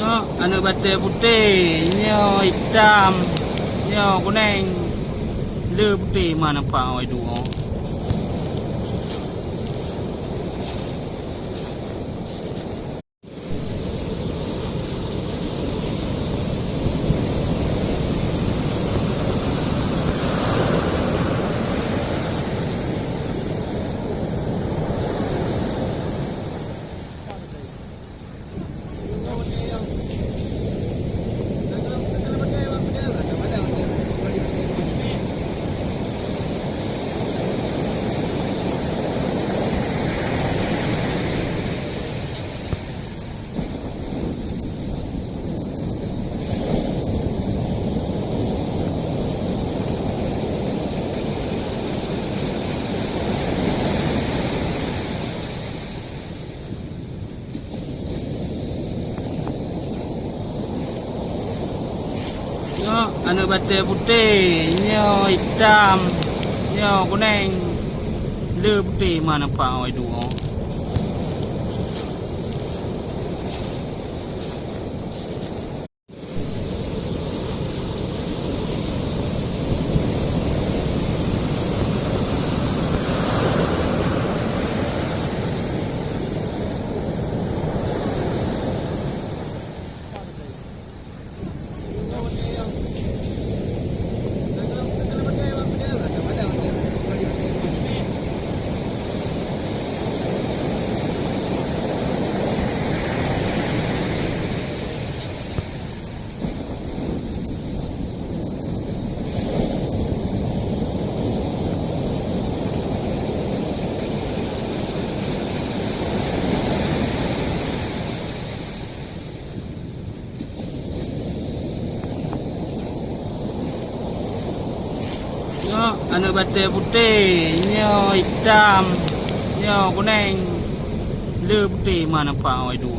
Tengok anak batai putih, ini hitam, ini kuning. Le putih mana nampak awak itu. Tengok anak batai putih, ini hitam, ini kuning. Le putih mana nampak awak itu. Tengok anak batai putih, ini hitam, ini kuning. Le putih mana nampak awak itu.